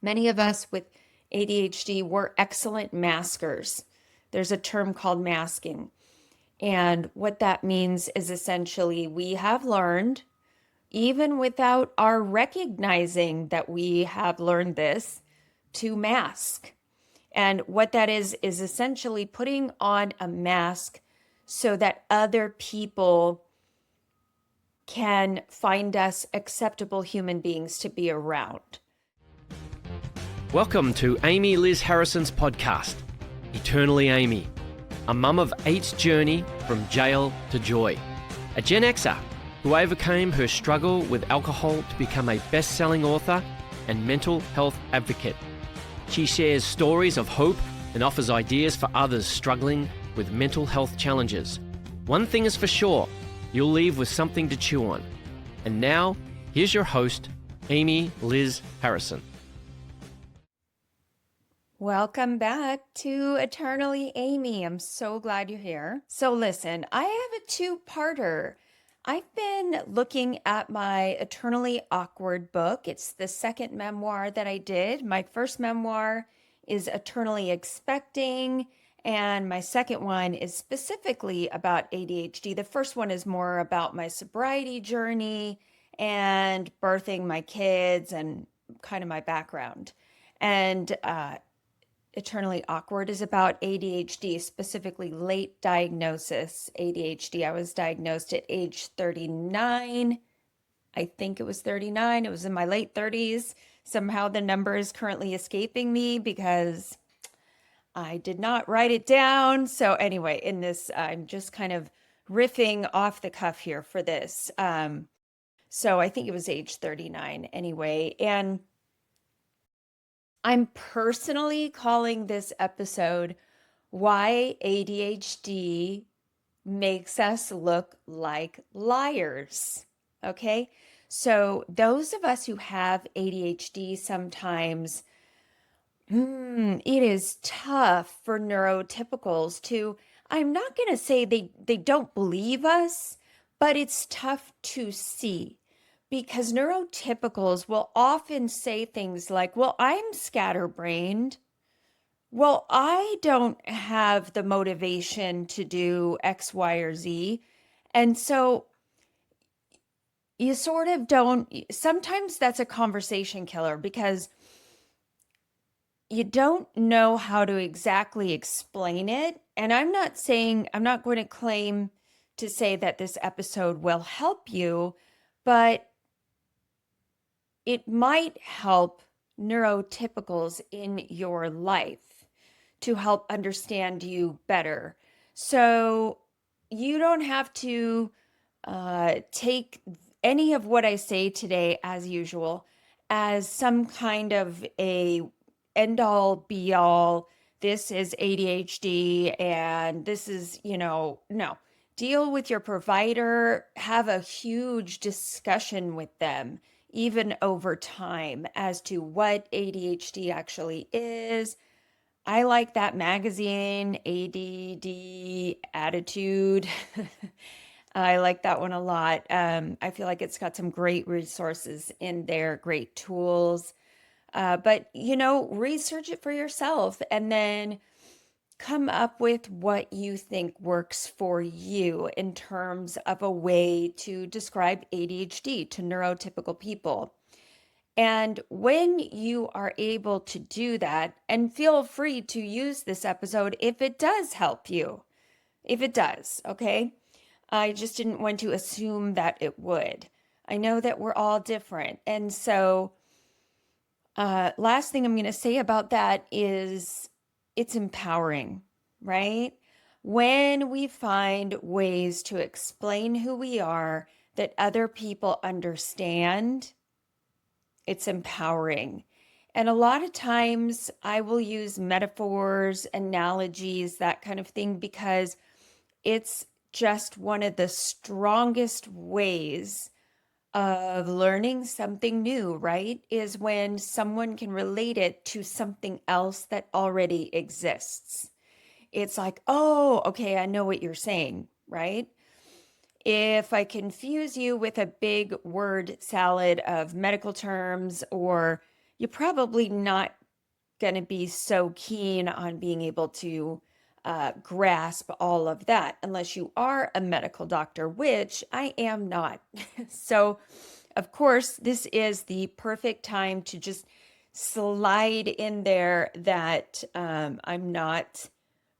Many of us with ADHD were excellent maskers. There's a term called masking. And what that means is essentially we have learned, even without our recognizing that we have learned this, to mask. And what that is essentially putting on a mask so that other people can find us acceptable human beings to be around. Welcome to Amy Liz Harrison's podcast, Eternally Amy, a mum of eight's journey from jail to joy, a Gen Xer who overcame her struggle with alcohol to become a best-selling author and mental health advocate. She shares stories of hope and offers ideas for others struggling with mental health challenges. One thing is for sure, you'll leave with something to chew on. And now, here's your host, Amy Liz Harrison. Welcome back to Eternally Amy. I'm so glad you're here. So listen, I have a two-parter. I've been looking at my Eternally Awkward book. It's the second memoir that I did. My first memoir is Eternally Expecting, and my second one is specifically about ADHD. The first one is more about my sobriety journey and birthing my kids and kind of my background. And Eternally Awkward is about ADHD, specifically late diagnosis ADHD. I was diagnosed at age 39. I think it was 39. It was in my late 30s. Somehow the number is currently escaping me because I did not write it down. So anyway, in this, I'm just kind of riffing off the cuff here for this. So I think it was age 39 anyway. And I'm personally calling this episode Why ADHD Makes Us Look Like Liars. Okay, so those of us who have ADHD sometimes, it is tough for neurotypicals to, I'm not going to say they don't believe us, but it's tough to see because neurotypicals will often say things like, well, I'm scatterbrained. Well, I don't have the motivation to do X, Y, or Z. And so you sort of don't, sometimes that's a conversation killer because you don't know how to exactly explain it. And I'm not going to claim to say that this episode will help you, but it might help neurotypicals in your life to help understand you better. So you don't have to take any of what I say today, as usual, as some kind of a end all be all. This is ADHD and this is, no. Deal with your provider, have a huge discussion with them, even over time, as to what ADHD actually is. I like that magazine, ADD Attitude. I like that one a lot. I feel like it's got some great resources in there, great tools. But, research it for yourself and then come up with what you think works for you in terms of a way to describe ADHD to neurotypical people. And when you are able to do that, and feel free to use this episode if it does help you, if it does, okay? I just didn't want to assume that it would. I know that we're all different. And so, last thing I'm going to say about that is it's empowering, right? When we find ways to explain who we are that other people understand, it's empowering. And a lot of times I will use metaphors, analogies, that kind of thing, because it's just one of the strongest ways of learning something new, right? Is when someone can relate it to something else that already exists. It's like, oh, okay, I know what you're saying, right? If I confuse you with a big word salad of medical terms or you're probably not going to be so keen on being able to grasp all of that unless you are a medical doctor, which I am not. So, of course, this is the perfect time to just slide in there that I'm not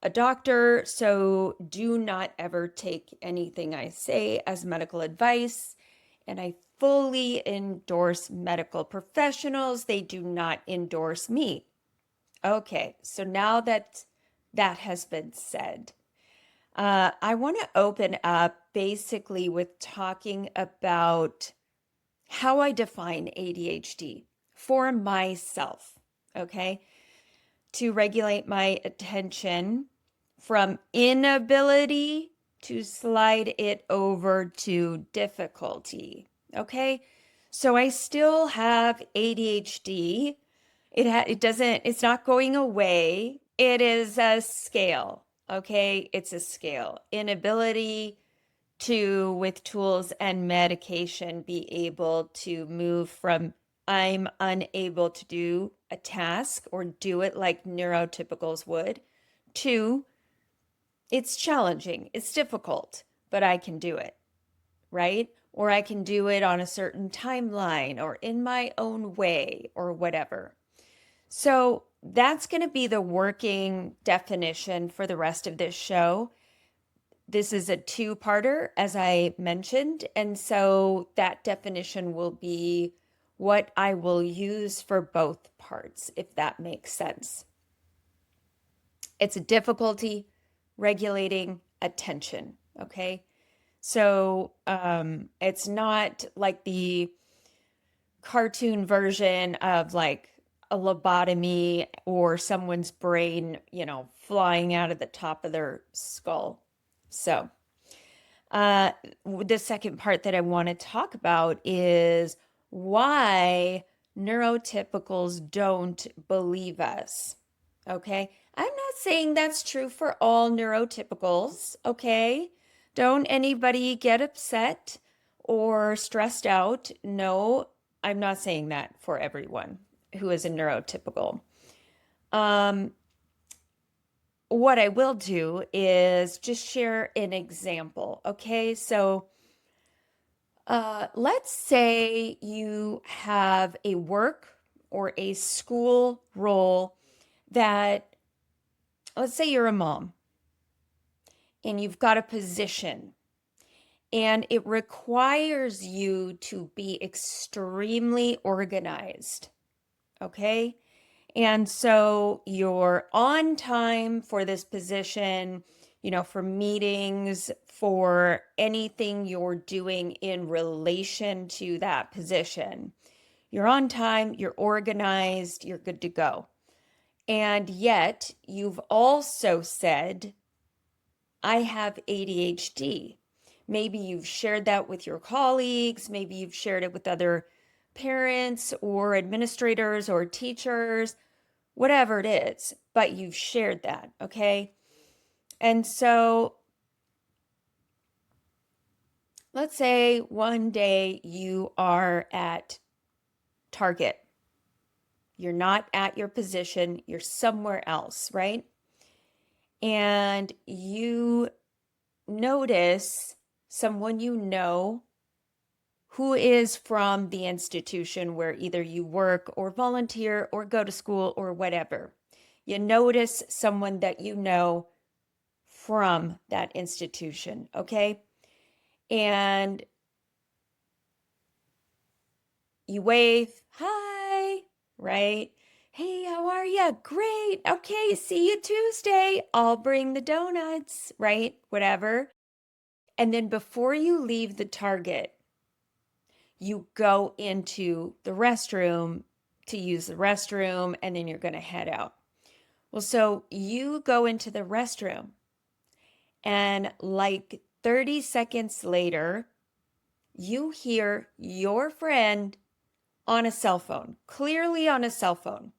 a doctor, so do not ever take anything I say as medical advice. And I fully endorse medical professionals. They do not endorse me. Okay, so now that that has been said, I want to open up basically with talking about how I define ADHD for myself, okay? To regulate my attention from inability to slide it over to difficulty, okay? So I still have ADHD. It's not going away. It is a scale, okay? It's a scale. Inability to, with tools and medication, be able to move from I'm unable to do a task or do it like neurotypicals would to it's challenging, it's difficult, but I can do it, right? Or I can do it on a certain timeline or in my own way or whatever. So that's going to be the working definition for the rest of this show. This is a two-parter, as I mentioned, and so that definition will be what I will use for both parts, if that makes sense. It's a difficulty regulating attention, okay? So it's not like the cartoon version of like a lobotomy or someone's brain, flying out of the top of their skull. So, the second part that I want to talk about is why neurotypicals don't believe us. Okay. I'm not saying that's true for all neurotypicals. Okay. Don't anybody get upset or stressed out. No, I'm not saying that for everyone who is a neurotypical. What I will do is just share an example. Okay, so let's say you have a work or a school role that, let's say you're a mom and you've got a position and it requires you to be extremely organized. Okay. And so you're on time for this position, for meetings, for anything you're doing in relation to that position. You're on time, you're organized, you're good to go. And yet you've also said, I have ADHD. Maybe you've shared that with your colleagues, maybe you've shared it with other parents or administrators or teachers, whatever it is, but you've shared that, okay? And so let's say one day you are at Target. You're not at your position, you're somewhere else, right? And you notice someone you know who is from the institution where either you work or volunteer or go to school or whatever. You notice someone that you know from that institution, okay? And you wave, hi, right? Hey, how are you? Great. Okay, see you Tuesday. I'll bring the donuts, right? Whatever. And then before you leave the Target, you go into the restroom to use the restroom, and then you're going to head out. Well, so you go into the restroom, and like 30 seconds later, you hear your friend on a cell phone, clearly on a cell phone.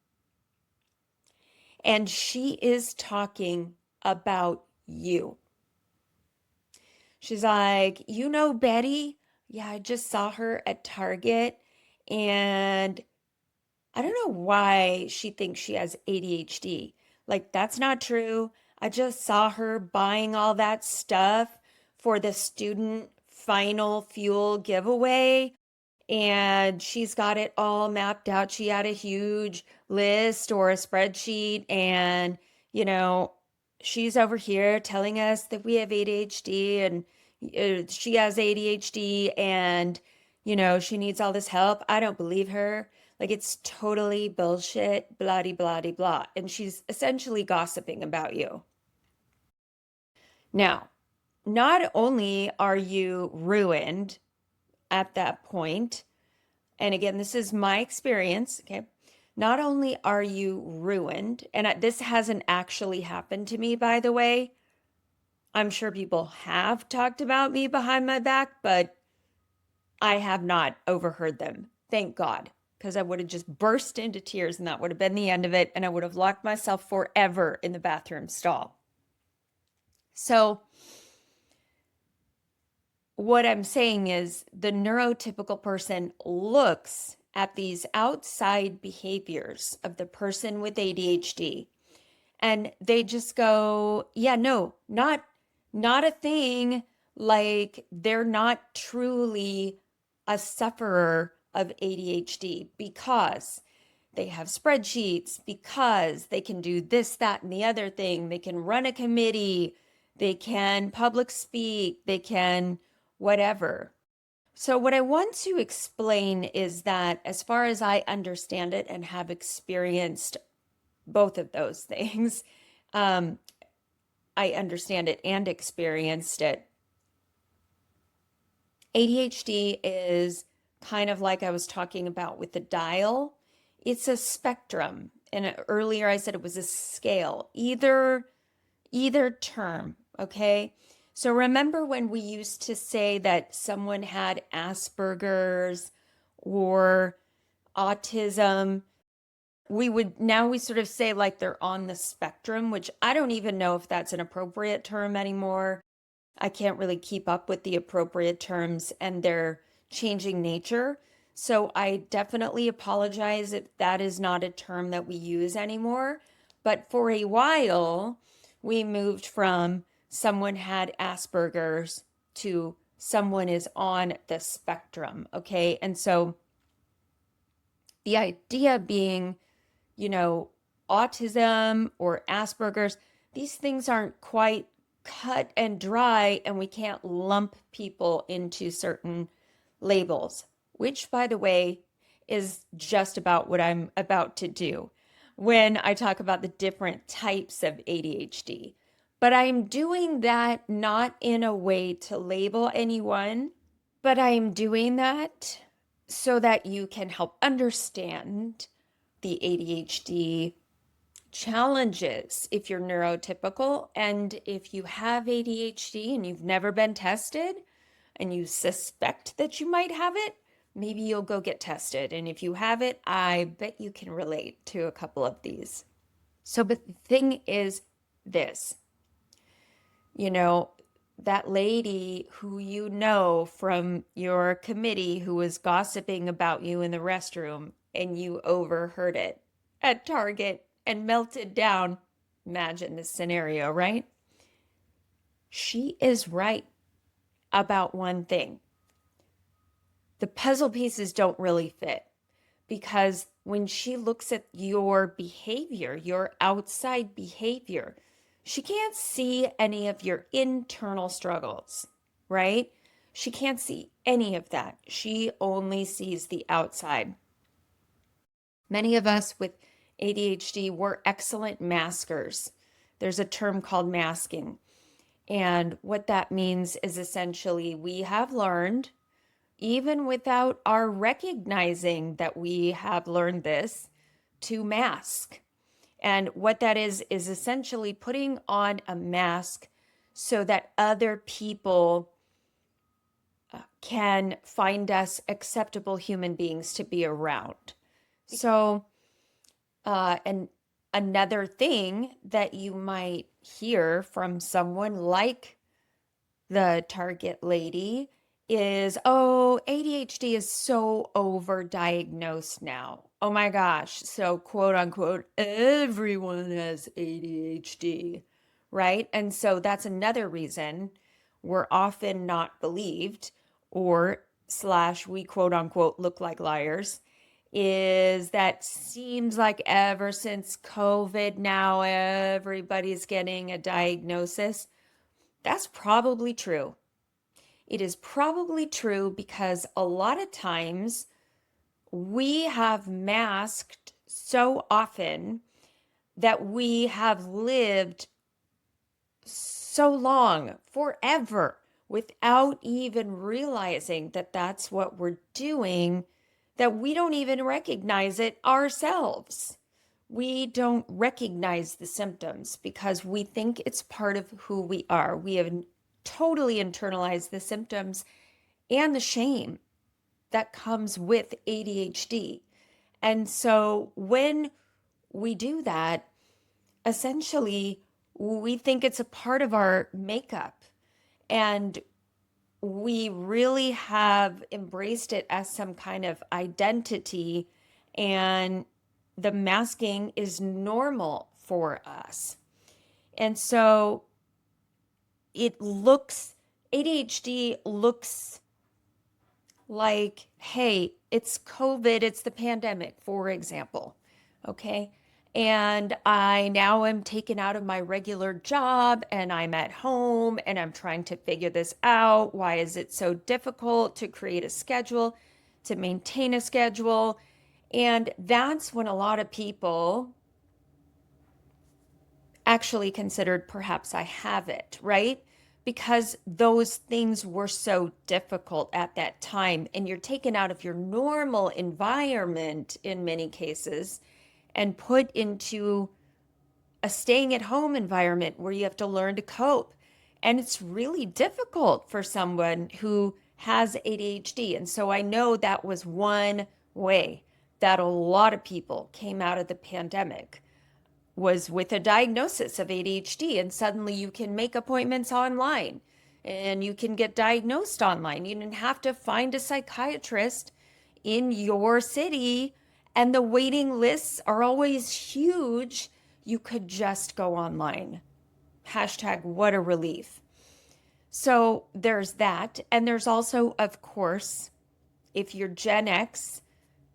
And she is talking about you. She's like, Betty? Yeah, I just saw her at Target and I don't know why she thinks she has ADHD. Like, that's not true. I just saw her buying all that stuff for the student final fuel giveaway, and she's got it all mapped out. She had a huge list or a spreadsheet, and, you know, she's over here telling us that we have ADHD and she has ADHD and, she needs all this help. I don't believe her. Like, it's totally bullshit, blah, de, blah, de, blah. And she's essentially gossiping about you. Now, not only are you ruined at that point, and again, this is my experience, okay? Not only are you ruined, and this hasn't actually happened to me, by the way. I'm sure people have talked about me behind my back, but I have not overheard them. Thank God, because I would have just burst into tears and that would have been the end of it, and I would have locked myself forever in the bathroom stall. So, what I'm saying is the neurotypical person looks at these outside behaviors of the person with ADHD and they just go, yeah, no, not a thing. Like, they're not truly a sufferer of ADHD because they have spreadsheets, because they can do this, that, and the other thing. They can run a committee, they can public speak, they can whatever. So, what I want to explain is that, as far as I understand it and have experienced both of those things, um, I understand it and experienced it. ADHD is kind of like I was talking about with the dial. It's a spectrum. And earlier I said it was a scale, either term, okay? So remember when we used to say that someone had Asperger's or autism, we sort of say like they're on the spectrum, which I don't even know if that's an appropriate term anymore. I can't really keep up with the appropriate terms and their changing nature. So I definitely apologize if that is not a term that we use anymore. But for a while, we moved from someone had Asperger's to someone is on the spectrum. Okay. And so the idea being, you know, autism or Asperger's, these things aren't quite cut and dry, and we can't lump people into certain labels, which, by the way, is just about what I'm about to do when I talk about the different types of ADHD. But I'm doing that not in a way to label anyone, but I am doing that so that you can help understand the ADHD challenges if you're neurotypical. And if you have ADHD and you've never been tested and you suspect that you might have it, maybe you'll go get tested. And if you have it, I bet you can relate to a couple of these. So, but the thing is this, you know, that lady who you know from your committee who was gossiping about you in the restroom and you overheard it at Target and melted down. Imagine this scenario, right? She is right about one thing. The puzzle pieces don't really fit because when she looks at your behavior, your outside behavior, she can't see any of your internal struggles, right? She can't see any of that. She only sees the outside. Many of us with ADHD, we're excellent maskers. There's a term called masking. And what that means is essentially we have learned, even without our recognizing that we have learned this, to mask. And what that is essentially putting on a mask so that other people can find us acceptable human beings to be around. So, and another thing that you might hear from someone like the Target lady is, oh, ADHD is so overdiagnosed now. oh my gosh, so quote unquote, everyone has ADHD, right? And so that's another reason we're often not believed or slash we quote unquote look like liars is that seems like ever since COVID, now everybody's getting a diagnosis. That's probably true. It is probably true because a lot of times we have masked so often that we have lived so long, forever, without even realizing that that's what we're doing, that we don't even recognize it ourselves. We don't recognize the symptoms because we think it's part of who we are. We have totally internalized the symptoms and the shame that comes with ADHD. And so when we do that, essentially, we think it's a part of our makeup. And we really have embraced it as some kind of identity. And the masking is normal for us. And so ADHD looks like, hey, it's COVID, it's the pandemic, for example. Okay. And I now am taken out of my regular job and I'm at home and I'm trying to figure this out. Why is it so difficult to create a schedule, to maintain a schedule? And that's when a lot of people actually considered perhaps I have it, right? Because those things were so difficult at that time, and you're taken out of your normal environment in many cases and put into a staying at home environment where you have to learn to cope. And it's really difficult for someone who has ADHD. And so I know that was one way that a lot of people came out of the pandemic was with a diagnosis of ADHD, and suddenly you can make appointments online and you can get diagnosed online. You didn't have to find a psychiatrist in your city, and the waiting lists are always huge. You could just go online. Hashtag what a relief. So there's that. And there's also, of course, if you're Gen X,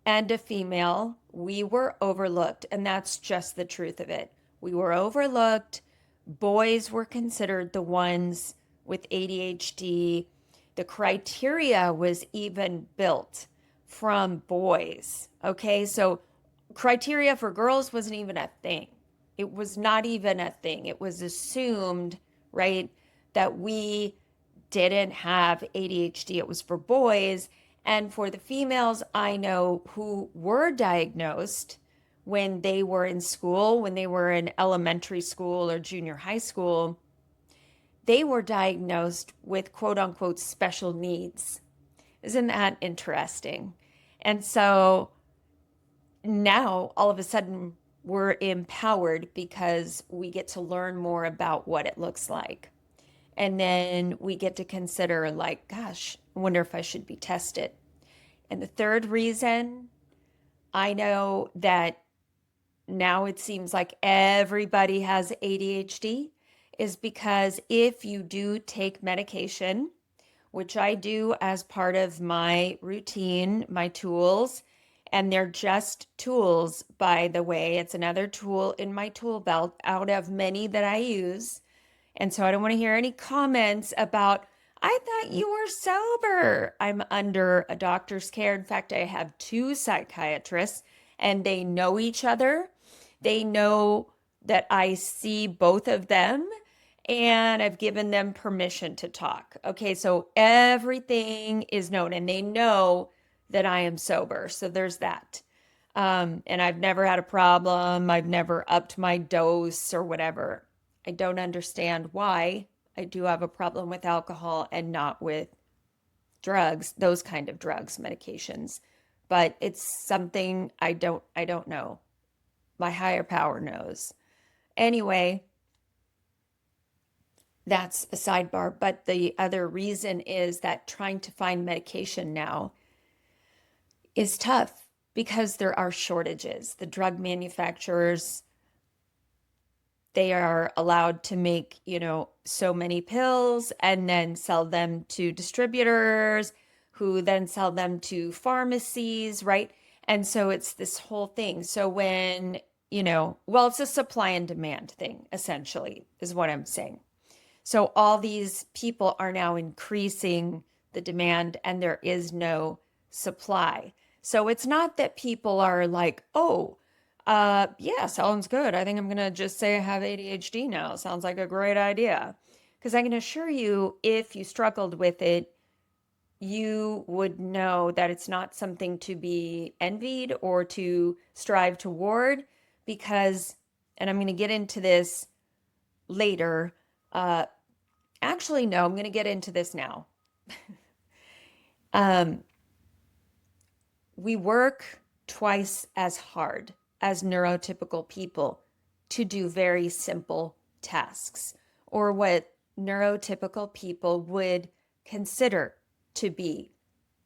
and a female, we were overlooked. And that's just the truth of it. We were overlooked. Boys were considered the ones with ADHD. The criteria was even built from boys. Okay. So criteria for girls wasn't even a thing. It was not even a thing. It was assumed, right, that we didn't have ADHD. It was for boys. And for the females I know who were diagnosed when they were in school, when they were in elementary school or junior high school, they were diagnosed with quote unquote special needs. Isn't that interesting? And so now all of a sudden we're empowered because we get to learn more about what it looks like. And then we get to consider, like, gosh, I wonder if I should be tested. And the third reason I know that now it seems like everybody has ADHD is because if you do take medication, which I do as part of my routine, my tools, and they're just tools, by the way, it's another tool in my tool belt out of many that I use. And so I don't want to hear any comments about, I thought you were sober. I'm under a doctor's care. In fact, I have two psychiatrists and they know each other. They know that I see both of them and I've given them permission to talk. Okay, so everything is known and they know that I am sober. So there's that. And I've never had a problem. I've never upped my dose or whatever. I don't understand why I do have a problem with alcohol and not with drugs, those kind of drugs, medications. But it's something I don't know. My higher power knows. Anyway, that's a sidebar. But the other reason is that trying to find medication now is tough. because there are shortages. The drug manufacturers, they are allowed to make, so many pills and then sell them to distributors who then sell them to pharmacies, right? And so it's this whole thing. So when, well, it's a supply and demand thing, essentially, is what I'm saying. So all these people are now increasing the demand and there is no supply. So it's not that people are like, oh, yeah, sounds good. I think I'm gonna just say I have ADHD now. Sounds like a great idea. Because I can assure you, if you struggled with it, you would know that it's not something to be envied or to strive toward because, and I'm going to get into this later. Actually, no, I'm going to get into this now. Um, we work twice as hard as neurotypical people to do very simple tasks, or what neurotypical people would consider to be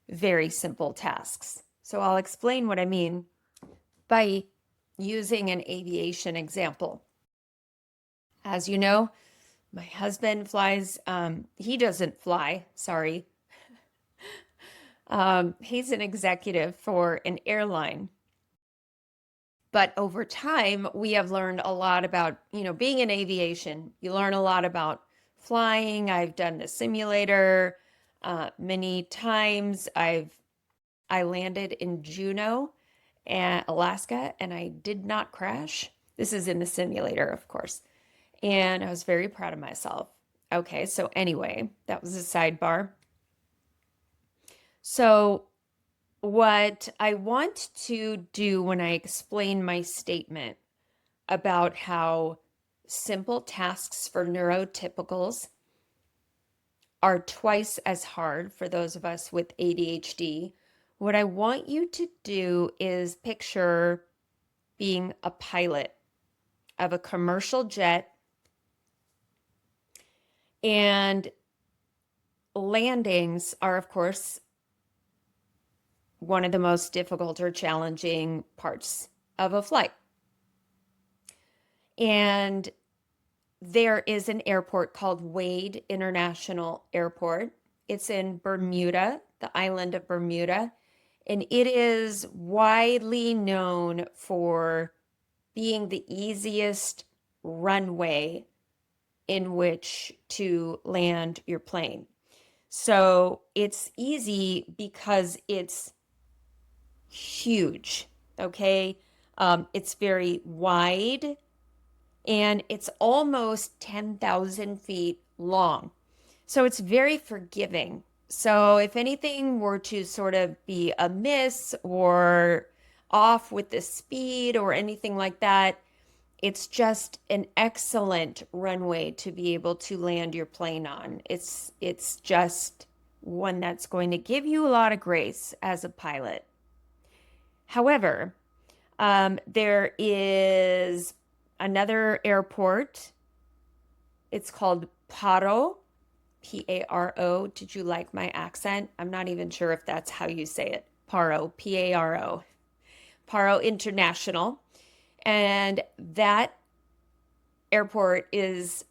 very simple tasks. So I'll explain what I mean by using an aviation example. As you know, my husband flies, he doesn't fly, sorry. He's an executive for an airline. But over time, we have learned a lot about, being in aviation. You learn a lot about flying. I've done the simulator many times. I landed in Juneau, Alaska, and I did not crash. This is in the simulator, of course. And I was very proud of myself. Okay, so anyway, that was a sidebar. So what I want to do when I explain my statement about how simple tasks for neurotypicals are twice as hard for those of us with ADHD, what I want you to do is picture being a pilot of a commercial jet, and landings are, of course, one of the most difficult or challenging parts of a flight. And there is an airport called Wade International Airport. It's in Bermuda, the island of Bermuda, and it is widely known for being the easiest runway in which to land your plane. So it's easy because it's huge, okay? It's very wide and it's almost 10,000 feet long. So it's very forgiving. So if anything were to sort of be amiss or off with the speed or anything like that, it's just an excellent runway to be able to land your plane on. It's just one that's going to give you a lot of grace as a pilot. However, there is another airport. It's called Paro, P-A-R-O. Did you like my accent? I'm not even sure if that's how you say it. Paro, P-A-R-O. Paro International. And that airport is,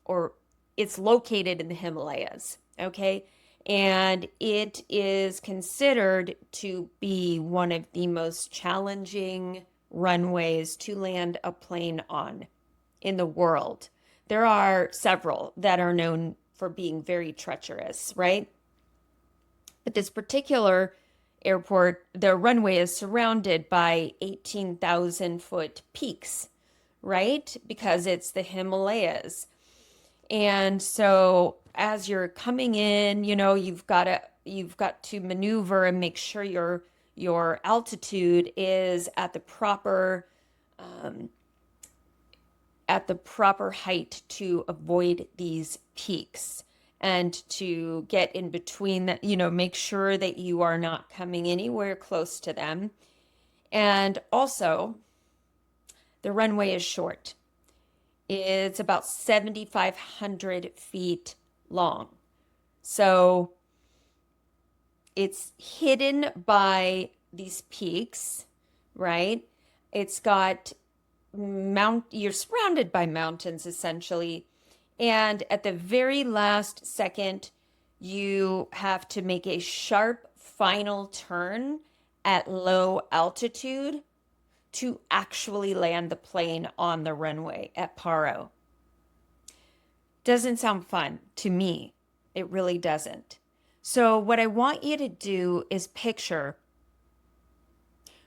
or it's located in the Himalayas, okay? And it is considered to be one of the most challenging runways to land a plane on in the world. There are several that are known for being very treacherous, right? But this particular airport, the runway is surrounded by 18,000-foot peaks, right? Because it's the Himalayas. And so as you're coming in, you've got to maneuver and make sure your altitude is at the proper height to avoid these peaks and to get in between that, make sure that you are not coming anywhere close to them. And also, the runway is short. It's about 7,500 feet long. So it's hidden by these peaks, right? It's got you're surrounded by mountains essentially. And at the very last second, you have to make a sharp final turn at low altitude to actually land the plane on the runway at Paro. Doesn't sound fun to me. It really doesn't. So, what I want you to do is picture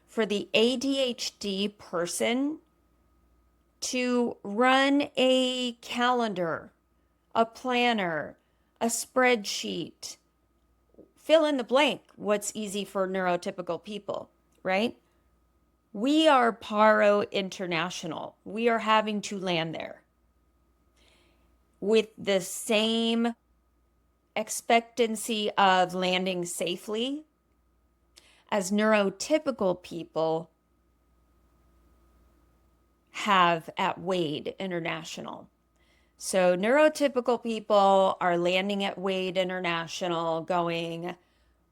for the ADHD person to run a calendar, a planner, a spreadsheet, fill in the blank, what's easy for neurotypical people, right? We are Paro International. We are having to land there with the same expectancy of landing safely as neurotypical people have at Wade International. So neurotypical people are landing at Wade International going,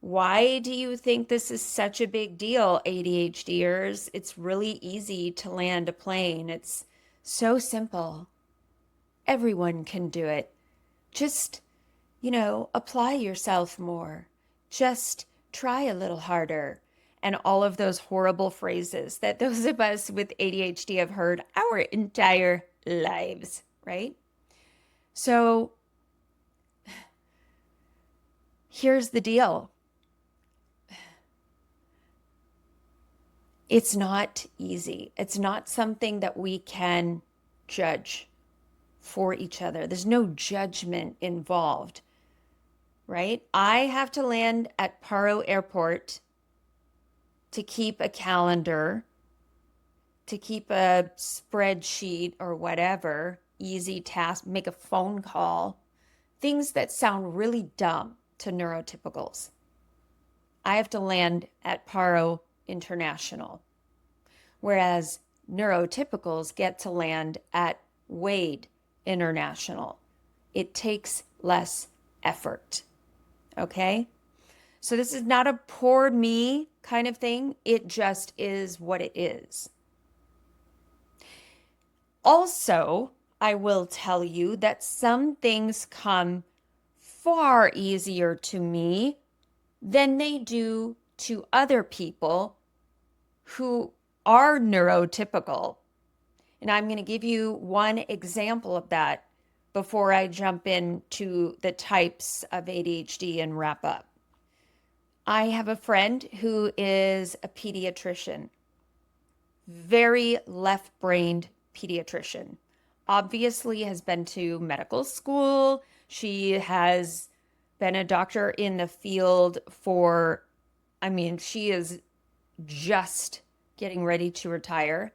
why do you think this is such a big deal, ADHDers? It's really easy to land a plane. It's so simple. Everyone can do it. Just, apply yourself more. Just try a little harder. And all of those horrible phrases that those of us with ADHD have heard our entire lives, right? So here's the deal. It's not easy. It's not something that we can judge for each other. There's no judgment involved, right? I have to land at Paro Airport to keep a calendar, to keep a spreadsheet or whatever, easy task, make a phone call, things that sound really dumb to neurotypicals. I have to land at Paro International, whereas neurotypicals get to land at Wade International. It takes less effort. Okay? So this is not a poor me kind of thing. It just is what it is. Also, I will tell you that some things come far easier to me than they do to other people who are neurotypical. And I'm going to give you one example of that before I jump into the types of ADHD and wrap up. I have a friend who is a pediatrician, very left-brained pediatrician. Obviously has been to medical school. She has been a doctor in the field she is just getting ready to retire.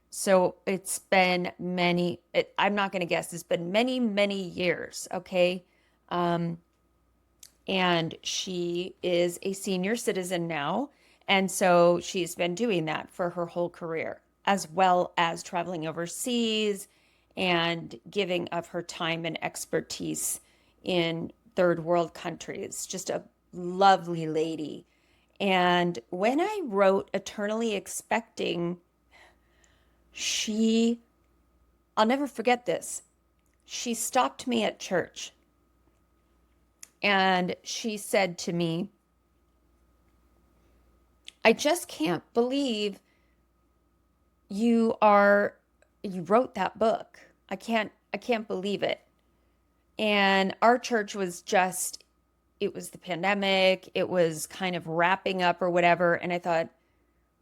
So it's been I'm not going to guess, it's been many, many years, okay? And she is a senior citizen now. And so she's been doing that for her whole career, as well as traveling overseas and giving of her time and expertise in third world countries. Just a lovely lady. And when I wrote Eternally Expecting, I'll never forget this. She stopped me at church and she said to me, I just can't believe you wrote that book. I can't believe it. And our church it was the pandemic. It was kind of wrapping up or whatever. And I thought,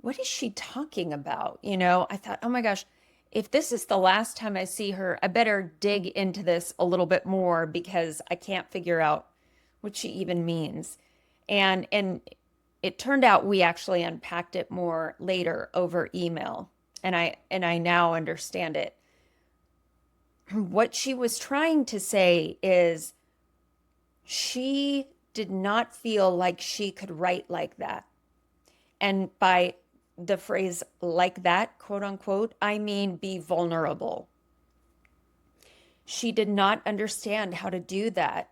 what is she talking about? I thought, oh my gosh, if this is the last time I see her, I better dig into this a little bit more because I can't figure out what she even means. And it turned out we actually unpacked it more later over email. And I now understand it. What she was trying to say is she did not feel like she could write like that. And by the phrase like that, quote unquote, I mean be vulnerable. She did not understand how to do that.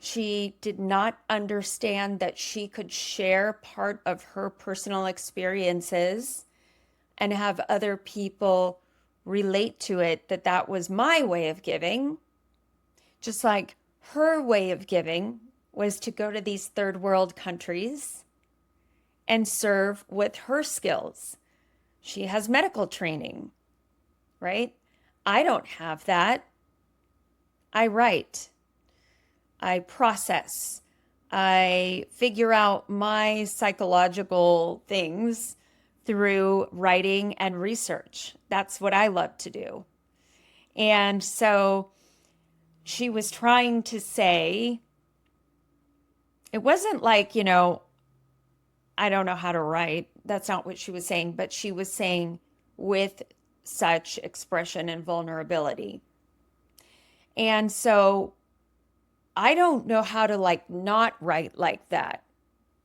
She did not understand that she could share part of her personal experiences and have other people relate to it, that that was my way of giving, just like her way of giving was to go to these third world countries and serve with her skills. She has medical training, right? I don't have that. I write, I process, I figure out my psychological things through writing and research. That's what I love to do. And so she was trying to say, it wasn't like, I don't know how to write. That's not what she was saying, but she was saying with such expression and vulnerability. And so I don't know how to like not write like that,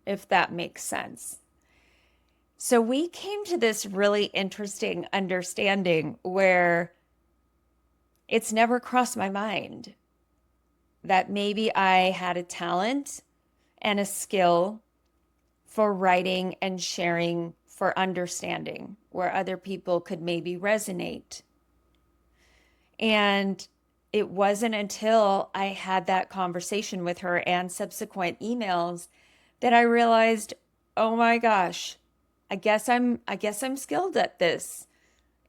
if that makes sense. So we came to this really interesting understanding where it's never crossed my mind that maybe I had a talent and a skill for writing and sharing for understanding where other people could maybe resonate. And it wasn't until I had that conversation with her and subsequent emails that I realized, oh my gosh, I guess I'm skilled at this.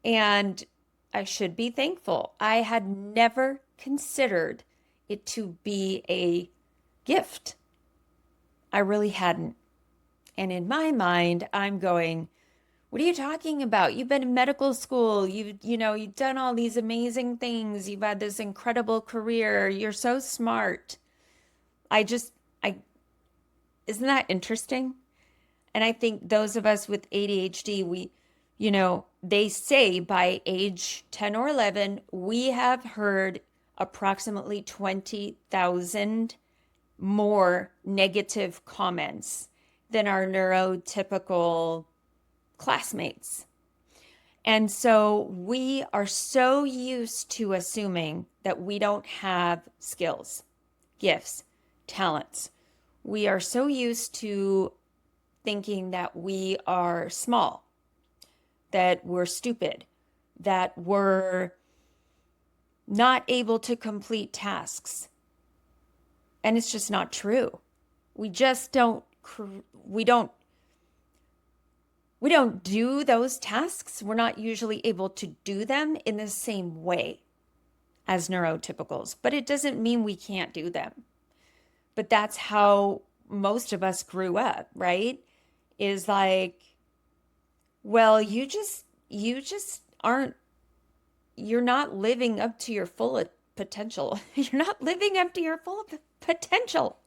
And I should be thankful. I had never considered it to be a gift. I really hadn't. And in my mind, I'm going, what are you talking about? You've been in medical school. You've done all these amazing things. You've had this incredible career. You're so smart. I just, I, isn't that interesting? And I think those of us with ADHD, they say by age 10 or 11, we have heard approximately 20,000 more negative comments than our neurotypical classmates. And so we are so used to assuming that we don't have skills, gifts, talents. We are so used to thinking that we are small, that we're stupid, that we're not able to complete tasks. And it's just not true. We just don't we don't do those tasks. We're not usually able to do them in the same way as neurotypicals, but it doesn't mean we can't do them. But that's how most of us grew up, right? Is like, well, you just aren't, you're not living up to your full potential. You're not living up to your full potential.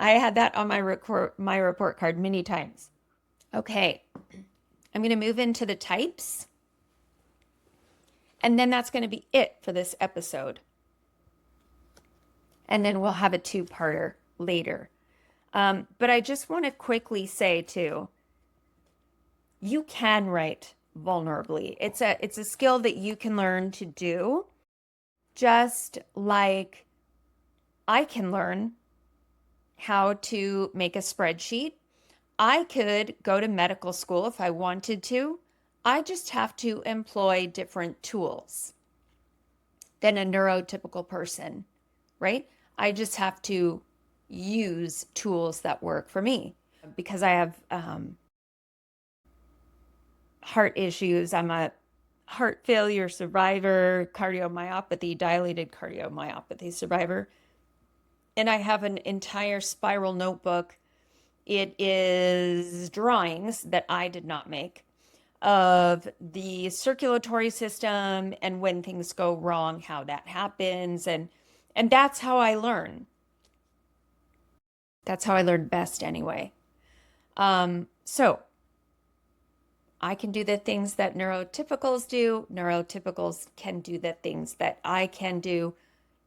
I had that on my report card many times. Okay, I'm going to move into the types. And then that's going to be it for this episode. And then we'll have a two-parter later. But I just want to quickly say too, you can write vulnerably. It's a skill that you can learn to do, just like I can learn how to make a spreadsheet. I could go to medical school if I wanted to. I just have to employ different tools than a neurotypical person, right? I just have to use tools that work for me because I have heart issues. I'm a heart failure survivor, cardiomyopathy, dilated cardiomyopathy survivor. And I have an entire spiral notebook. It is drawings that I did not make of the circulatory system and when things go wrong, how that happens. And that's how I learn. That's how I learn best anyway. So I can do the things that neurotypicals do. Neurotypicals can do the things that I can do.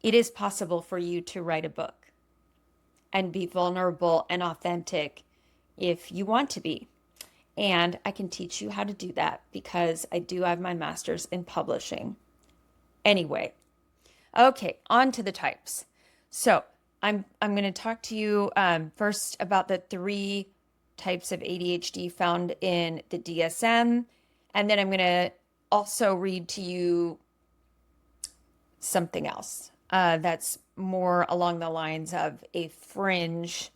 It is possible for you to write a book and be vulnerable and authentic if you want to be. And I can teach you how to do that because I do have my master's in publishing. Anyway, okay, on to the types. So I'm going to talk to you first about the three types of ADHD found in the DSM, and then I'm going to also read to you something else that's more along the lines of a fringe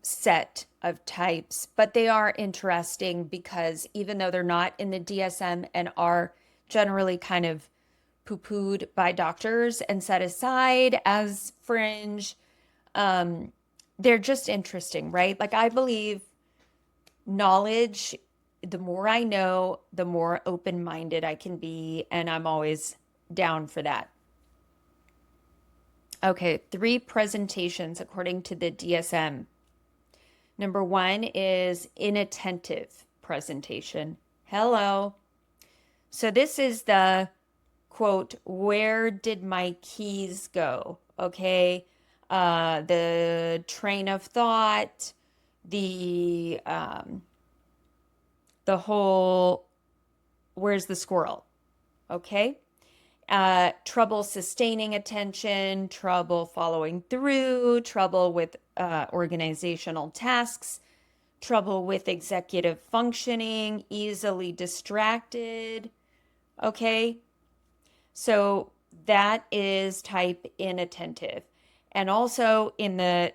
set of types, but they are interesting because even though they're not in the DSM and are generally kind of poo-pooed by doctors and set aside as fringe, they're just interesting, right? Like I believe knowledge, the more I know, the more open-minded I can be, and I'm always down for that. Okay, three presentations according to the DSM. Number one is inattentive presentation. Hello. So this is the quote, where did my keys go? Okay. The train of thought, the whole, where's the squirrel? Okay. Trouble sustaining attention, trouble following through, trouble with organizational tasks, trouble with executive functioning, easily distracted. Okay, so that is type inattentive. And also in the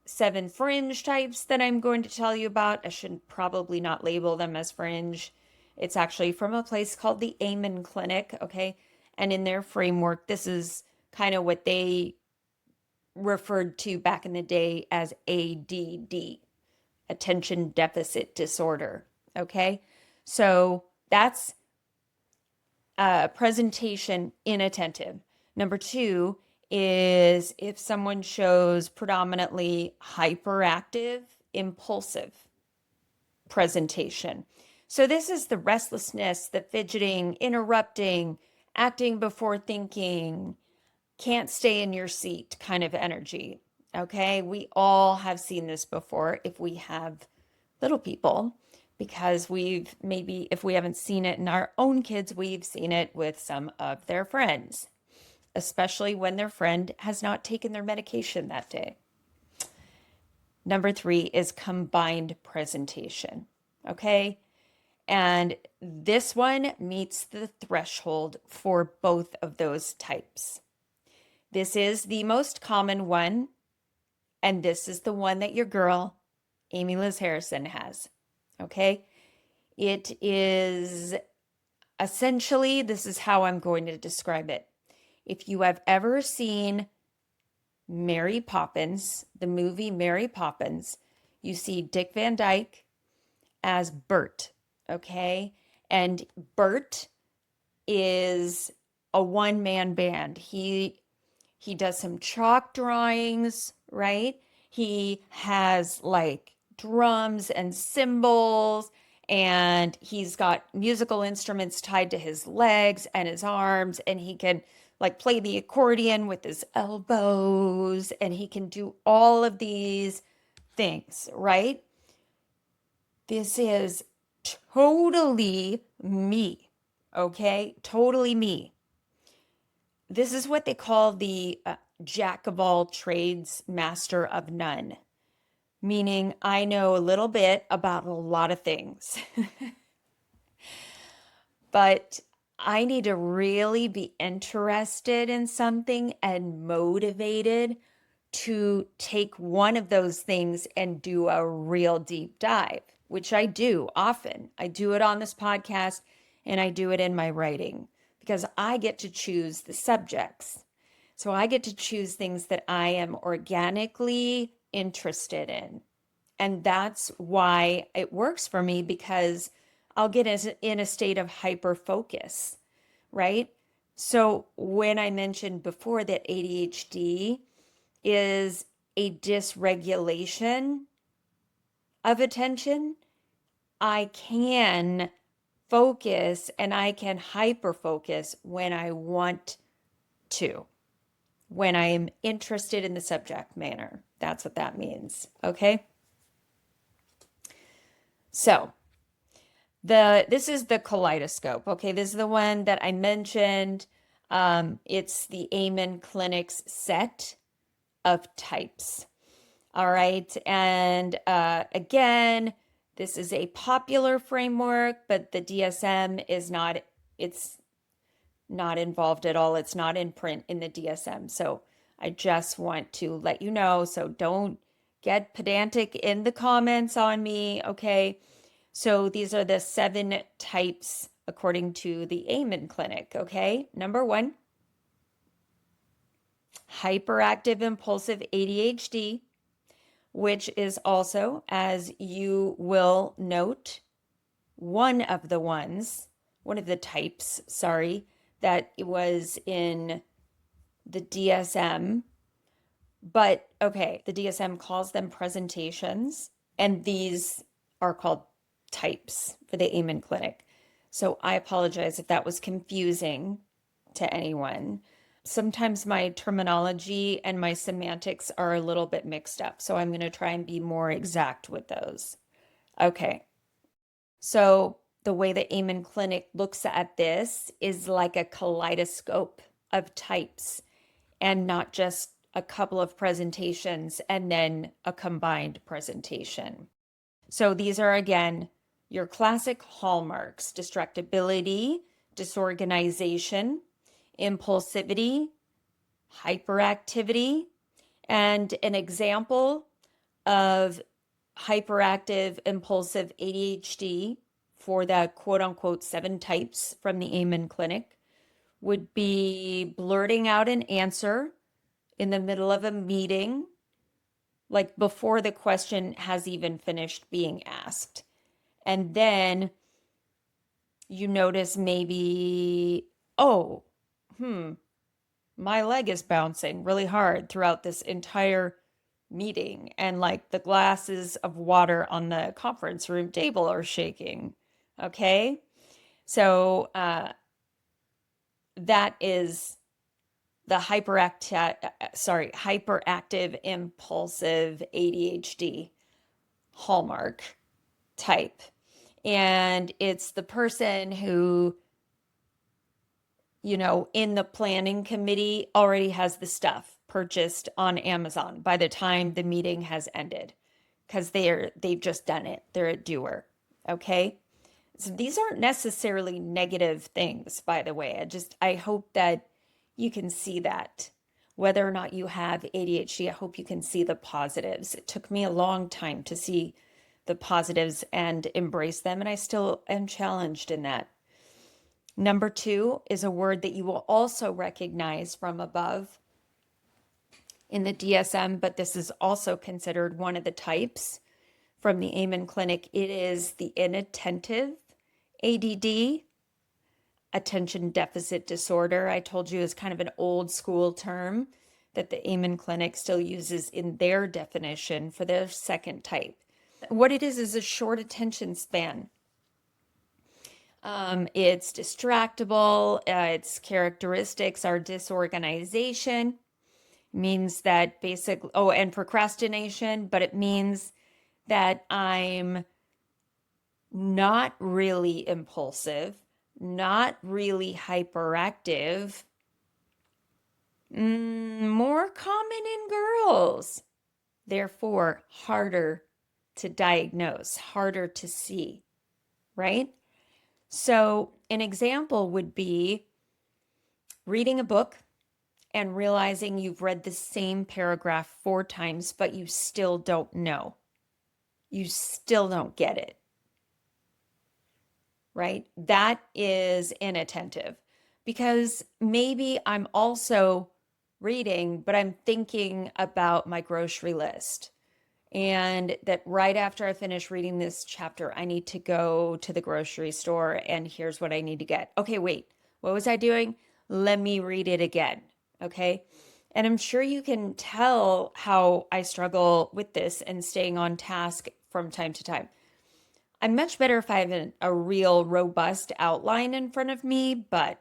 7 fringe types that I'm going to tell you about, I should probably not label them as fringe. It's actually from a place called the Amen Clinic, okay? And in their framework, this is kind of what they referred to back in the day as ADD, attention deficit disorder, okay? So that's presentation inattentive. Number 2 is if someone shows predominantly hyperactive, impulsive presentation. So this is the restlessness, the fidgeting, interrupting, acting before thinking, can't stay in your seat kind of energy. Okay, we all have seen this before if we have little people, because we've maybe, if we haven't seen it in our own kids, we've seen it with some of their friends, especially when their friend has not taken their medication that day. Number 3 is combined presentation. Okay, and this one meets the threshold for both of those types. This is the most common one, and this is the one that your girl, Amy Liz Harrison, has. Okay? It is essentially, this is how I'm going to describe it. If you have ever seen Mary Poppins, the movie Mary Poppins, you see Dick Van Dyke as Bert, okay? And Bert is a one-man band. He does some chalk drawings, right? He has like drums and cymbals, and he's got musical instruments tied to his legs and his arms, and he can like play the accordion with his elbows, and he can do all of these things, right? This is totally me, okay? Totally me. This is what they call the jack of all trades, master of none, meaning I know a little bit about a lot of things. But I need to really be interested in something and motivated to take one of those things and do a real deep dive, which I do often. I do it on this podcast and I do it in my writing because I get to choose the subjects. So I get to choose things that I am organically interested in. And that's why it works for me, because I'll get in a state of hyper focus, right? So when I mentioned before that ADHD is a dysregulation of attention, I can focus and I can hyper focus when I want to, when I am interested in the subject matter. That's what that means, okay? So this is the kaleidoscope. Okay, this is the one that I mentioned. It's the Amen Clinic's set of types. All right. And again, this is a popular framework, but the DSM is not, it's not involved at all. It's not in print in the DSM. So I just want to let you know. So don't get pedantic in the comments on me. Okay. So these are the 7 types according to the Amen Clinic. Okay. Number 1, hyperactive impulsive ADHD, which is also, as you will note, one of the types, sorry, that was in the DSM. But okay, the DSM calls them presentations, and these are called types for the Amen Clinic. So I apologize if that was confusing to anyone. Sometimes my terminology and my semantics are a little bit mixed up, so I'm going to try and be more exact with those. Okay, so the way the Amen Clinic looks at this is like a kaleidoscope of types and not just a couple of presentations and then a combined presentation. So these are, again, your classic hallmarks: distractibility, disorganization, impulsivity, hyperactivity. And an example of hyperactive impulsive ADHD for the quote unquote 7 types from the Amen Clinic would be blurting out an answer in the middle of a meeting, like before the question has even finished being asked. And then you notice maybe, oh, my leg is bouncing really hard throughout this entire meeting, and like the glasses of water on the conference room table are shaking. Okay. So that is the hyperactive impulsive ADHD hallmark type. And it's the person who, in the planning committee already has the stuff purchased on Amazon by the time the meeting has ended, because they've just done it. They're a doer. Okay. So these aren't necessarily negative things, by the way. I hope that you can see that. Whether or not you have ADHD, I hope you can see the positives. It took me a long time to see the positives and embrace them, and I still am challenged in that. Number 2 is a word that you will also recognize from above in the DSM, but this is also considered one of the types from the Amen Clinic. It is the inattentive ADD, attention deficit disorder. I told you is kind of an old school term that the Amen Clinic still uses in their definition for their second type. What it is a short attention span. It's distractible. Its characteristics are disorganization. Means that and procrastination, but it means that I'm not really impulsive, not really hyperactive, more common in girls, therefore harder to diagnose, harder to see, right? So an example would be reading a book and realizing you've read the same paragraph 4 times, but you still don't know. You still don't get it. Right? That is inattentive, because maybe I'm also reading, but I'm thinking about my grocery list. And that right after I finish reading this chapter, I need to go to the grocery store and here's what I need to get. Okay, wait, what was I doing? Let me read it again. Okay. And I'm sure you can tell how I struggle with this and staying on task from time to time. I'm much better if I have a real robust outline in front of me, but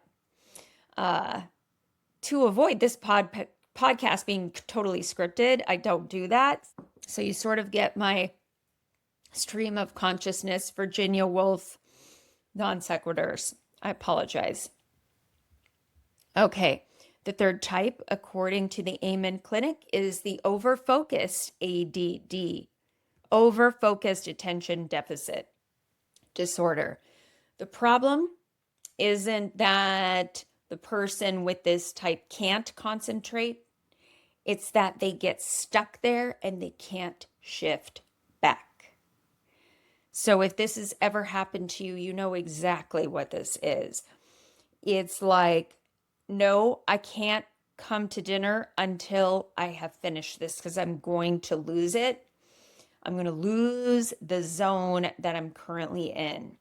to avoid this podcast being totally scripted, I don't do that. So you sort of get my stream of consciousness, Virginia Woolf non sequiturs. I apologize. Okay, The third type, according to the Amen Clinic, is the overfocused ADD, overfocused attention deficit disorder. The problem isn't that the person with this type can't concentrate, it's that they get stuck there and they can't shift back. So if this has ever happened to you, you know exactly what this is. It's like, no, I can't come to dinner until I have finished this because I'm going to lose it. I'm going to lose the zone that I'm currently in.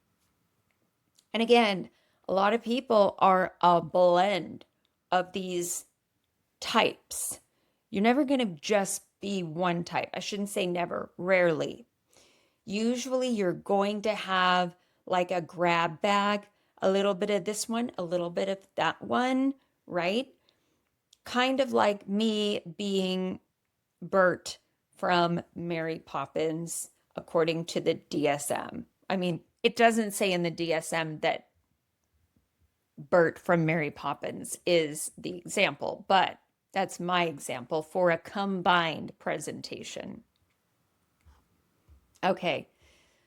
And again, a lot of people are a blend of these types. You're never going to just be one type. I shouldn't say never, rarely. Usually you're going to have like a grab bag, a little bit of this one, a little bit of that one, right? Kind of like me being Bert from Mary Poppins, according to the DSM. I mean, it doesn't say in the DSM that Bert from Mary Poppins is the example, but that's my example for a combined presentation. Okay,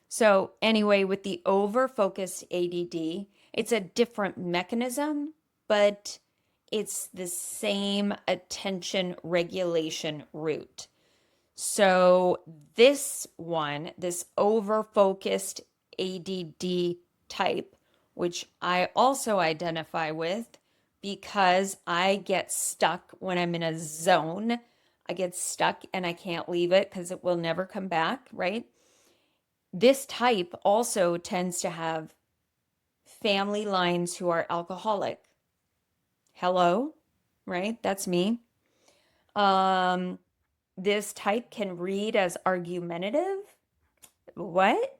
so anyway, with the over-focused ADD, it's a different mechanism, but it's the same attention regulation route. So this one, this over-focused ADD type, which I also identify with because I get stuck when I'm in a zone. I get stuck and I can't leave it because it will never come back, right? This type also tends to have family lines who are alcoholic. Hello, right? That's me. This type can read as argumentative. What?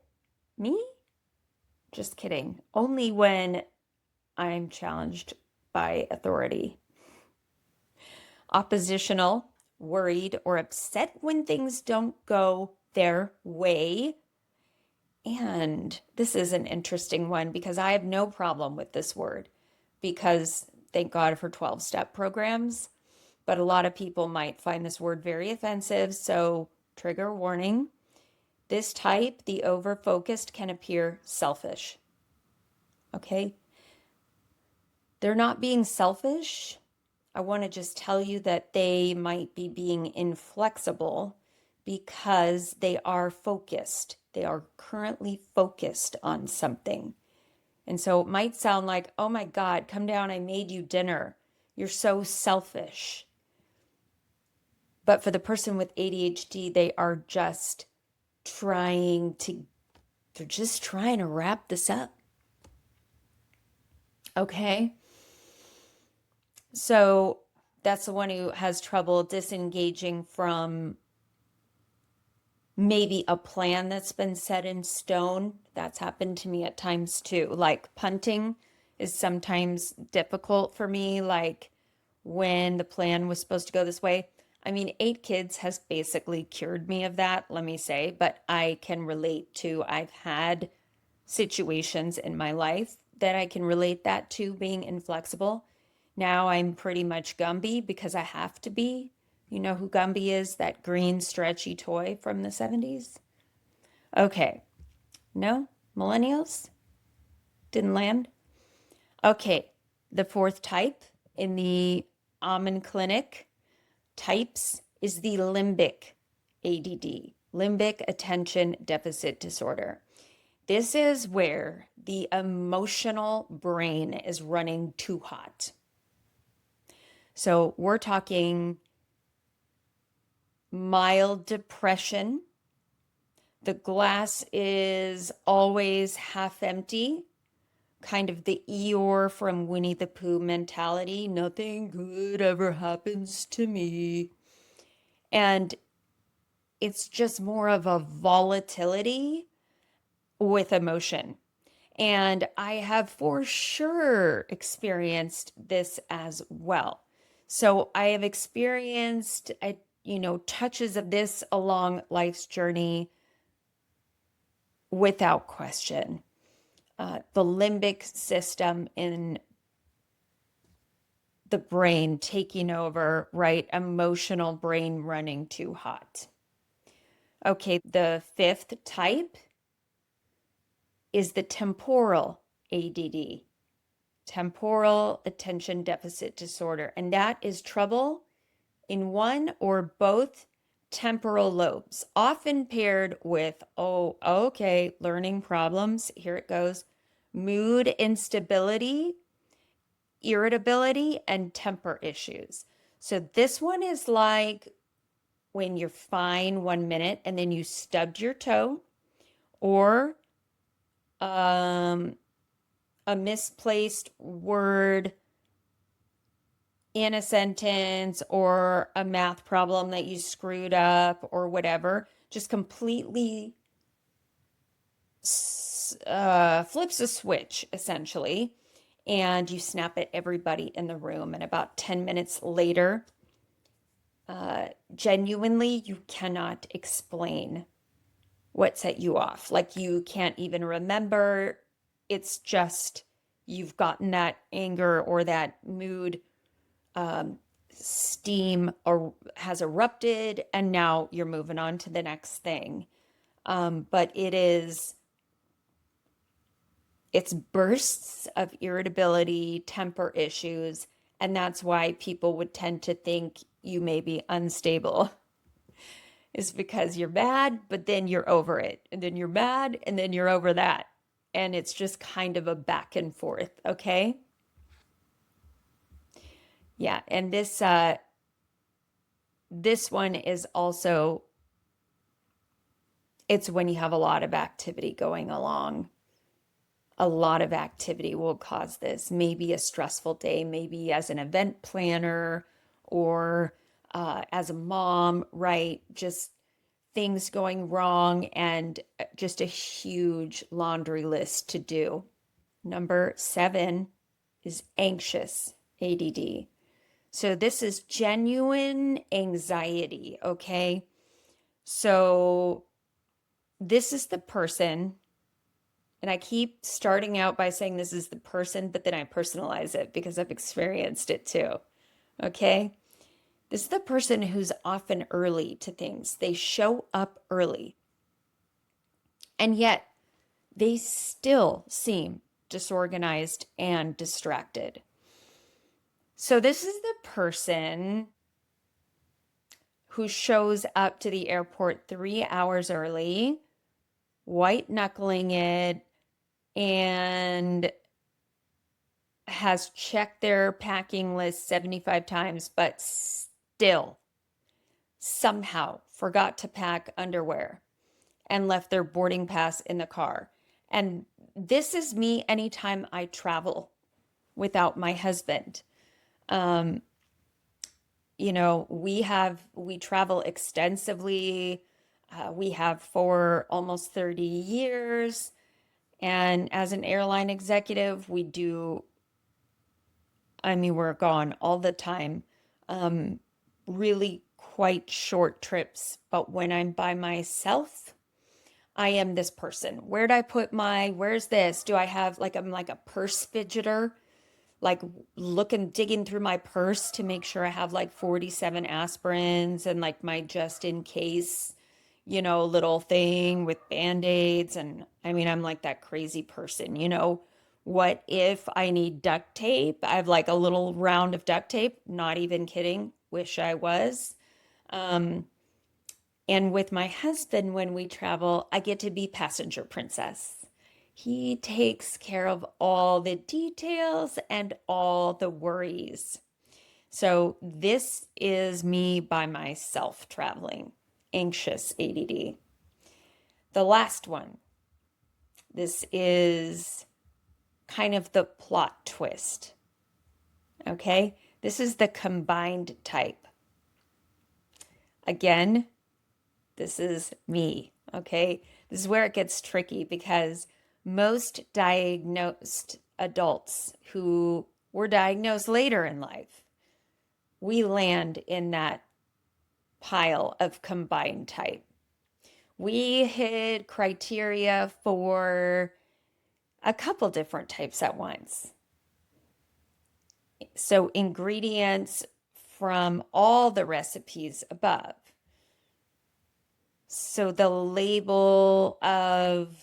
Me? Just kidding. Only when I'm challenged by authority. Oppositional, worried, or upset when things don't go their way. And this is an interesting one because I have no problem with this word because thank God for 12-step programs. But a lot of people might find this word very offensive. So, trigger warning. This type, the over-focused, can appear selfish. Okay? They're not being selfish. I want to just tell you that they might be being inflexible because they are focused. They are currently focused on something. And so it might sound like, oh my God, come down, I made you dinner. You're so selfish. But for the person with ADHD, they are just they're just trying to wrap this up. Okay. So that's the one who has trouble disengaging from maybe a plan that's been set in stone. That's happened to me at times too. Like punting is sometimes difficult for me, like when the plan was supposed to go this way. I mean, 8 kids has basically cured me of that, let me say, but I can relate to, I've had situations in my life that I can relate that to being inflexible. Now I'm pretty much Gumby because I have to be. You know who Gumby is? That green stretchy toy from the 70s? Okay. No? Millennials? Didn't land? Okay. The fourth type in the Amen Clinic types is the limbic ADD, limbic attention deficit disorder. This is where the emotional brain is running too hot. So we're talking mild depression. The glass is always half empty, kind of the Eeyore from Winnie the Pooh mentality. Nothing good ever happens to me. And it's just more of a volatility with emotion. And I have for sure experienced this as well. So I have experienced, touches of this along life's journey without question. The limbic system in the brain taking over, right? Emotional brain running too hot. Okay, the fifth type is the temporal ADD, temporal attention deficit disorder, and that is trouble in one or both temporal lobes, often paired with, oh, okay, learning problems. Here it goes: mood instability, irritability, and temper issues. So this one is like when you're fine 1 minute and then you stubbed your toe, or um, a misplaced word in a sentence, or a math problem that you screwed up, or whatever, just completely flips a switch, essentially, and you snap at everybody in the room. And about 10 minutes later, genuinely, you cannot explain what set you off. Like, you can't even remember. It's just you've gotten that anger or that mood steam or has erupted, and now you're moving on to the next thing. But it's bursts of irritability, temper issues, and that's why people would tend to think you may be unstable, is because you're mad, but then you're over it, and then you're mad, and then you're over that. And it's just kind of a back and forth, okay? Yeah, and this one is also, it's when you have a lot of activity going along. A lot of activity will cause this. Maybe a stressful day, maybe as an event planner, or as a mom, right? Just things going wrong, and just a huge laundry list to do. Number 7 is anxious ADD. So this is genuine anxiety, okay? So this is the person, and I keep starting out by saying this is the person, but then I personalize it because I've experienced it too, okay? This is the person who's often early to things. They show up early, and yet they still seem disorganized and distracted. So this is the person who shows up to the airport 3 hours early, white knuckling it, and has checked their packing list 75 times, but still somehow forgot to pack underwear and left their boarding pass in the car. And this is me anytime I travel without my husband. Um, we travel extensively. We have for almost 30 years. And as an airline executive, we're gone all the time. Really quite short trips. But when I'm by myself, I am this person. Where's this? I'm like a purse fidgeter, like digging through my purse to make sure I have like 47 aspirins and like my just in case, little thing with band-aids. And I'm like that crazy person, what if I need duct tape? I have like a little round of duct tape, not even kidding. Wish I was. Um, and with my husband, when we travel, I get to be passenger princess. He takes care of all the details and all the worries. So this is me by myself traveling, anxious ADD. The last one, this is kind of the plot twist. Okay, this is the combined type. Again, this is me. Okay, this is where it gets tricky, because most diagnosed adults who were diagnosed later in life, we land in that pile of combined type. We hit criteria for a couple different types at once. So ingredients from all the recipes above. So the label of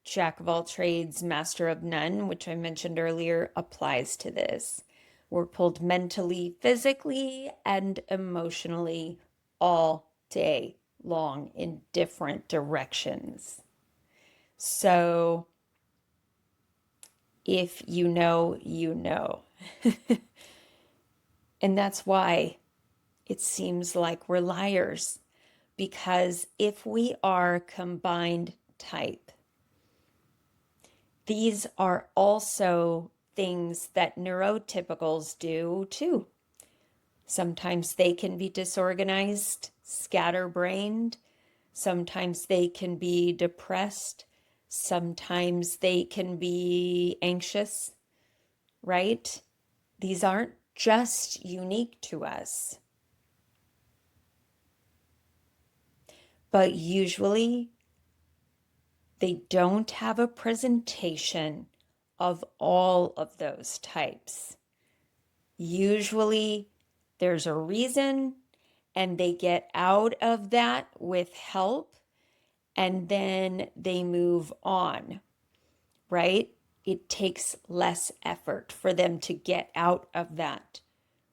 Jack of all trades, master of none, which I mentioned earlier, applies to this. We're pulled mentally, physically, and emotionally all day long in different directions. So if you know, you know. And that's why it seems like we're liars, because if we are combined type, these are also things that neurotypicals do too. Sometimes they can be disorganized, scatterbrained. Sometimes they can be depressed. Sometimes they can be anxious, right? These aren't just unique to us, but usually they don't have a presentation of all of those types. Usually there's a reason and they get out of that with help and then they move on, right? It takes less effort for them to get out of that.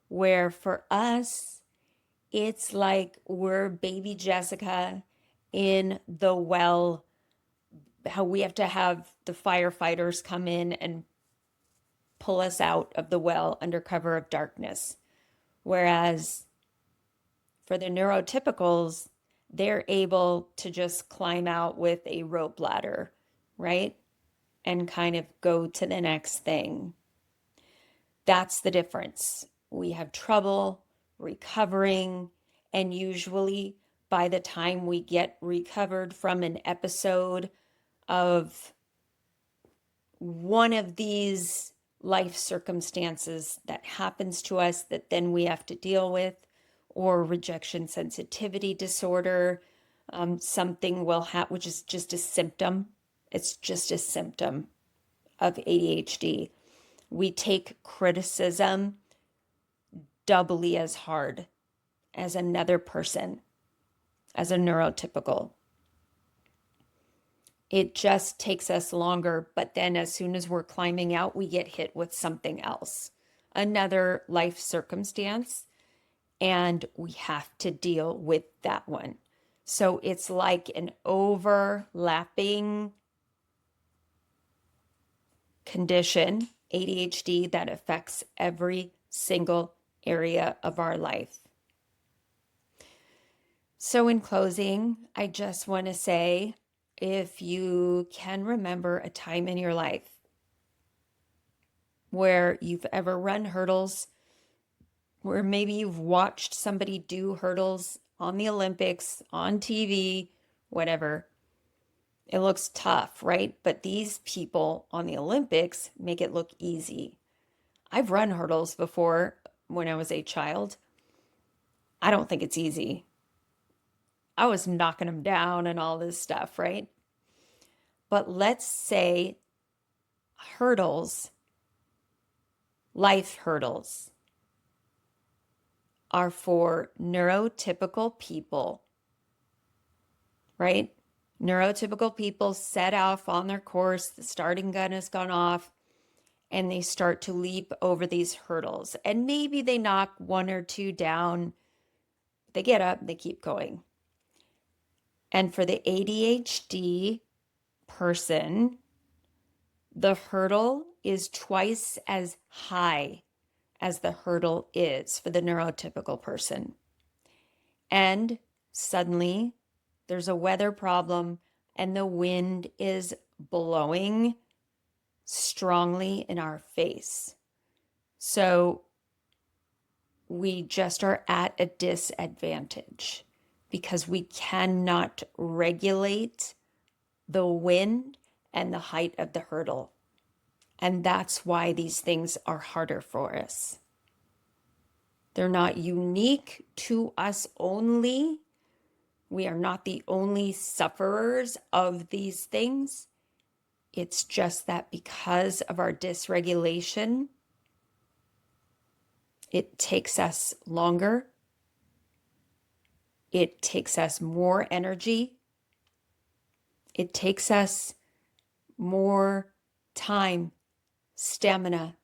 Where for us, it's like we're baby Jessica in the well, how we have to have the firefighters come in and pull us out of the well under cover of darkness. Whereas for the neurotypicals, they're able to just climb out with a rope ladder, right? And kind of go to the next thing. That's the difference. We have trouble recovering, and usually by the time we get recovered from an episode of one of these life circumstances that happens to us that then we have to deal with, or rejection sensitivity disorder, something will happen, which is just a symptom. It's just a symptom of ADHD. We take criticism doubly as hard as another person, as a neurotypical. It just takes us longer, but then as soon as we're climbing out, we get hit with something else, another life circumstance, and we have to deal with that one. So it's like an overlapping condition, ADHD, that affects every single area of our life. So, in closing, I just want to say if you can remember a time in your life where you've ever run hurdles, where maybe you've watched somebody do hurdles on the Olympics, on TV, whatever. It looks tough, right? But these people on the Olympics make it look easy. I've run hurdles before when I was a child. I don't think it's easy. I was knocking them down and all this stuff, right? But let's say hurdles, life hurdles, are for neurotypical people, right? Neurotypical people set off on their course, the starting gun has gone off, and they start to leap over these hurdles. And maybe they knock one or two down, they get up, they keep going. And for the ADHD person, the hurdle is twice as high as the hurdle is for the neurotypical person. And suddenly there's a weather problem and the wind is blowing strongly in our face. So we just are at a disadvantage because we cannot regulate the wind and the height of the hurdle. And that's why these things are harder for us. They're not unique to us only. We are not the only sufferers of these things. It's just that because of our dysregulation, It takes us longer. It takes us more energy. It takes us more time, stamina,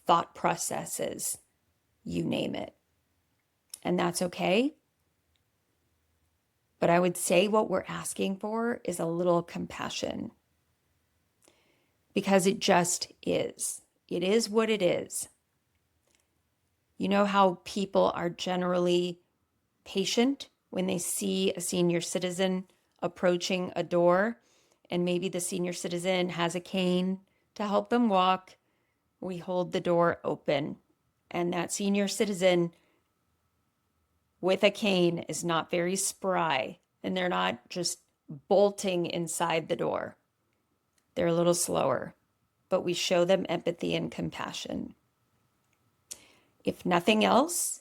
thought processes, you name it. And that's okay. But I would say what we're asking for is a little compassion. Because it just is. It is what it is. You know how people are generally patient when they see a senior citizen approaching a door, and maybe the senior citizen has a cane to help them walk. We hold the door open, and that senior citizen with a cane is not very spry, and they're not just bolting inside the door. They're a little slower, but we show them empathy and compassion. If nothing else,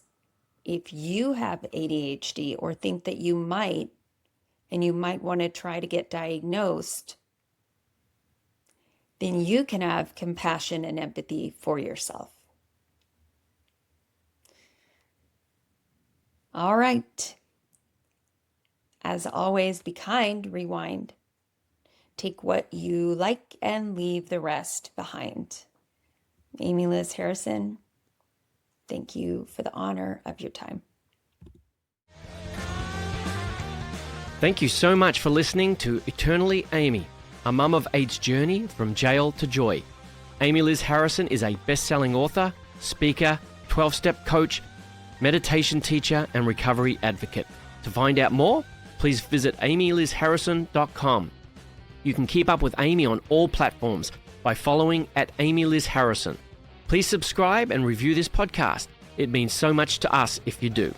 if you have ADHD or think that you might, and you might want to try to get diagnosed, then you can have compassion and empathy for yourself. All right. As always, be kind, rewind. Take what you like and leave the rest behind. Amy Liz Harrison, thank you for the honor of your time. Thank you so much for listening to Eternally Amy, a mum of eight's journey from jail to joy. Amy Liz Harrison is a best-selling author, speaker, 12-step coach, meditation teacher, and recovery advocate. To find out more, please visit amylizharrison.com. You can keep up with Amy on all platforms by following @AmyLizHarrison. Please subscribe and review this podcast. It means so much to us if you do.